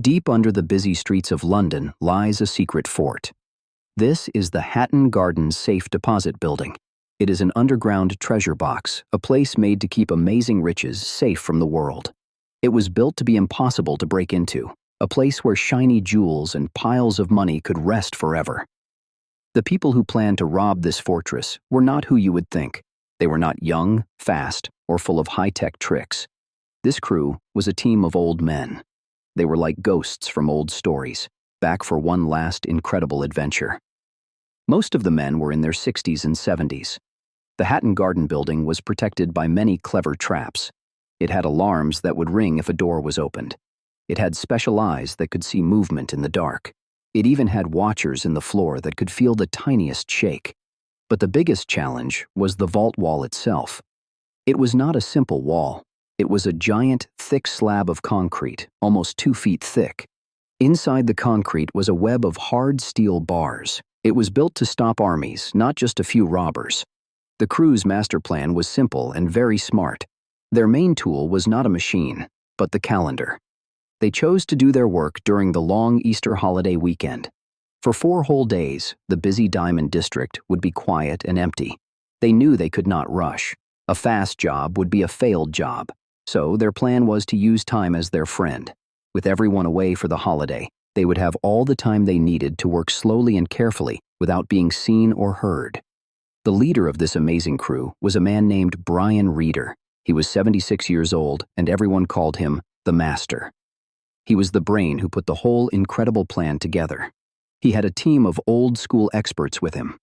Deep under the busy streets of London lies a secret fort. This is the Hatton Garden Safe Deposit Building. It is an underground treasure box, a place made to keep amazing riches safe from the world. It was built to be impossible to break into, a place where shiny jewels and piles of money could rest forever. The people who planned to rob this fortress were not who you would think. They were not young, fast, or full of high-tech tricks. This crew was a team of old men. They were like ghosts from old stories, back for one last incredible adventure. Most of the men were in their 60s and 70s. The Hatton Garden building was protected by many clever traps. It had alarms that would ring if a door was opened. It had special eyes that could see movement in the dark. It even had watchers in the floor that could feel the tiniest shake. But the biggest challenge was the vault wall itself. It was not a simple wall. It was a giant, thick slab of concrete, almost 2 feet thick. Inside the concrete was a web of hard steel bars. It was built to stop armies, not just a few robbers. The crew's master plan was simple and very smart. Their main tool was not a machine, but the calendar. They chose to do their work during the long Easter holiday weekend. For 4 whole days, the busy Diamond District would be quiet and empty. They knew they could not rush. A fast job would be a failed job. So their plan was to use time as their friend. With everyone away for the holiday, they would have all the time they needed to work slowly and carefully without being seen or heard. The leader of this amazing crew was a man named Brian Reeder. He was 76 years old, and everyone called him the Master. He was the brain who put the whole incredible plan together. He had a team of old-school experts with him.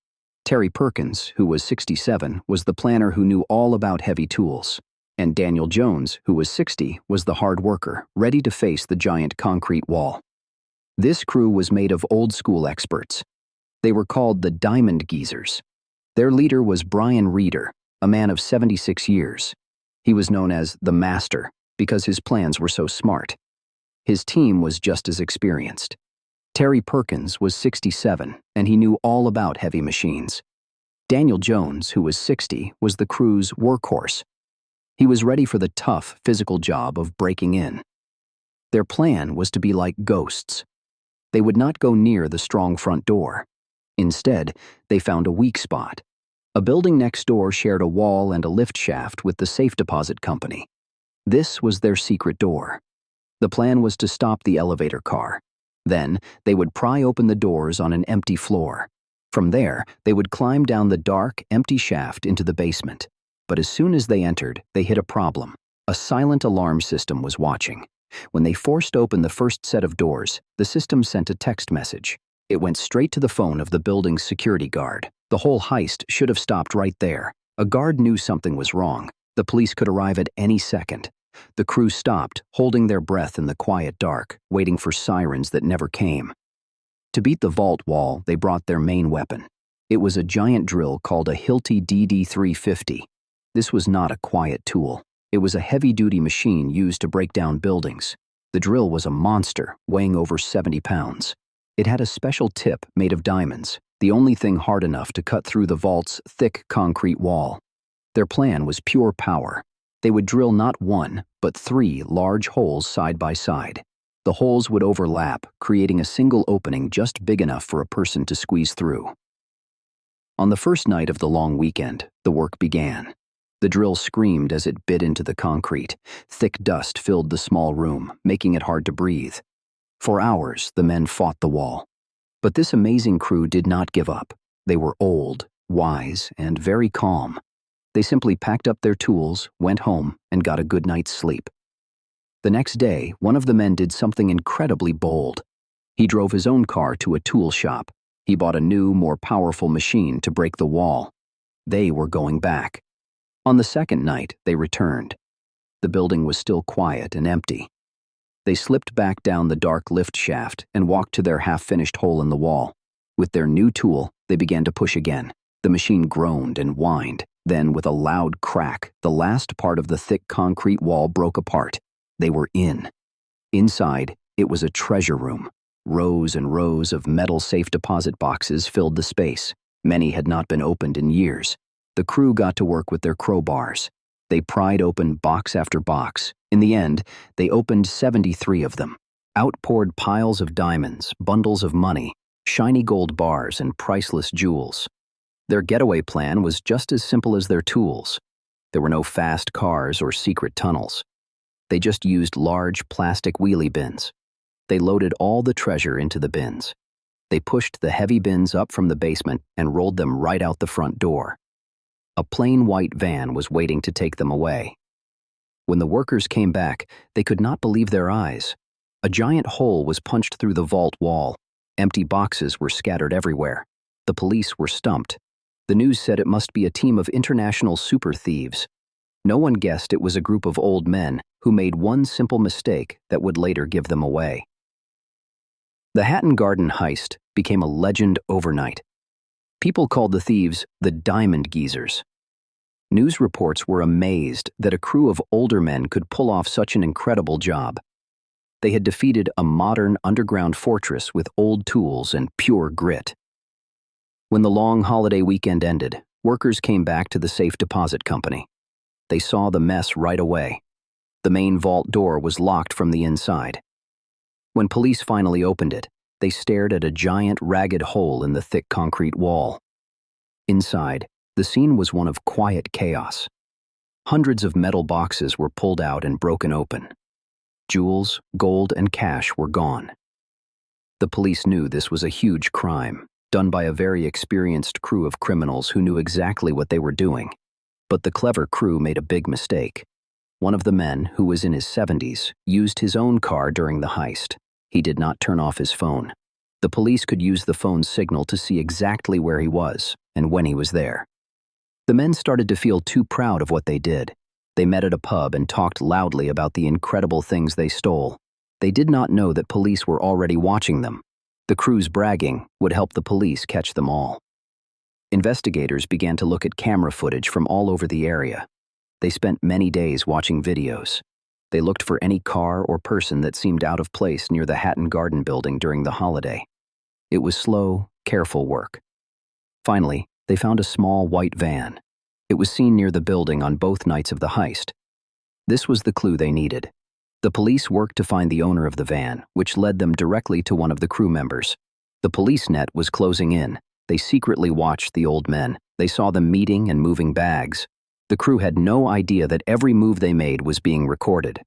Terry Perkins, who was 67, was the planner who knew all about heavy tools. And Daniel Jones, who was 60, was the hard worker, ready to face the giant concrete wall. This crew was made of old-school experts. They were called the Diamond Geezers. Their leader was Brian Reeder, a man of 76 years. He was known as the Master because his plans were so smart. His team was just as experienced. Terry Perkins was 67, and he knew all about heavy machines. Daniel Jones, who was 60, was the crew's workhorse. He was ready for the tough, physical job of breaking in. Their plan was to be like ghosts. They would not go near the strong front door. Instead, they found a weak spot. A building next door shared a wall and a lift shaft with the safe deposit company. This was their secret door. The plan was to stop the elevator car. Then, they would pry open the doors on an empty floor. From there, they would climb down the dark, empty shaft into the basement. But as soon as they entered, they hit a problem. A silent alarm system was watching. When they forced open the first set of doors, the system sent a text message. It went straight to the phone of the building's security guard. The whole heist should have stopped right there. A guard knew something was wrong. The police could arrive at any second. The crew stopped, holding their breath in the quiet dark, waiting for sirens that never came. To beat the vault wall, they brought their main weapon. It was a giant drill called a Hilti DD350. This was not a quiet tool. It was a heavy-duty machine used to break down buildings. The drill was a monster, weighing over 70 pounds. It had a special tip made of diamonds, the only thing hard enough to cut through the vault's thick concrete wall. Their plan was pure power. They would drill not 1, but 3 large holes side by side. The holes would overlap, creating a single opening just big enough for a person to squeeze through. On the first night of the long weekend, the work began. The drill screamed as it bit into the concrete. Thick dust filled the small room, making it hard to breathe. For hours, the men fought the wall. But this amazing crew did not give up. They were old, wise, and very calm. They simply packed up their tools, went home, and got a good night's sleep. The next day, one of the men did something incredibly bold. He drove his own car to a tool shop. He bought a new, more powerful machine to break the wall. They were going back. On the second night, they returned. The building was still quiet and empty. They slipped back down the dark lift shaft and walked to their half-finished hole in the wall. With their new tool, they began to push again. The machine groaned and whined. Then, with a loud crack, the last part of the thick concrete wall broke apart. They were in. Inside, it was a treasure room. Rows and rows of metal safe deposit boxes filled the space. Many had not been opened in years. The crew got to work with their crowbars. They pried open box after box. In the end, they opened 73 of them. Out poured piles of diamonds, bundles of money, shiny gold bars, and priceless jewels. Their getaway plan was just as simple as their tools. There were no fast cars or secret tunnels. They just used large plastic wheelie bins. They loaded all the treasure into the bins. They pushed the heavy bins up from the basement and rolled them right out the front door. A plain white van was waiting to take them away. When the workers came back, they could not believe their eyes. A giant hole was punched through the vault wall. Empty boxes were scattered everywhere. The police were stumped. The news said it must be a team of international super thieves. No one guessed it was a group of old men who made one simple mistake that would later give them away. The Hatton Garden heist became a legend overnight. People called the thieves the Diamond Geezers. News reports were amazed that a crew of older men could pull off such an incredible job. They had defeated a modern underground fortress with old tools and pure grit. When the long holiday weekend ended, workers came back to the safe deposit company. They saw the mess right away. The main vault door was locked from the inside. When police finally opened it, they stared at a giant, ragged hole in the thick concrete wall. Inside, the scene was one of quiet chaos. Hundreds of metal boxes were pulled out and broken open. Jewels, gold, and cash were gone. The police knew this was a huge crime, done by a very experienced crew of criminals who knew exactly what they were doing. But the clever crew made a big mistake. One of the men, who was in his 70s, used his own car during the heist. He did not turn off his phone. The police could use the phone's signal to see exactly where he was and when he was there. The men started to feel too proud of what they did. They met at a pub and talked loudly about the incredible things they stole. They did not know that police were already watching them. The crew's bragging would help the police catch them all. Investigators began to look at camera footage from all over the area. They spent many days watching videos. They looked for any car or person that seemed out of place near the Hatton Garden building during the holiday. It was slow, careful work. Finally, they found a small white van. It was seen near the building on both nights of the heist. This was the clue they needed. The police worked to find the owner of the van, which led them directly to one of the crew members. The police net was closing in. They secretly watched the old men. They saw them meeting and moving bags. The crew had no idea that every move they made was being recorded.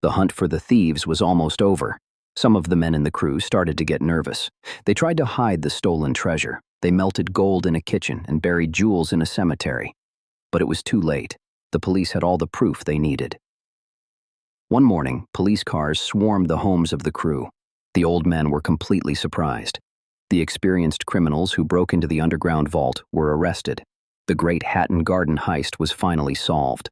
The hunt for the thieves was almost over. Some of the men in the crew started to get nervous. They tried to hide the stolen treasure. They melted gold in a kitchen and buried jewels in a cemetery. But it was too late. The police had all the proof they needed. One morning, police cars swarmed the homes of the crew. The old men were completely surprised. The experienced criminals who broke into the underground vault were arrested. The great Hatton Garden heist was finally solved.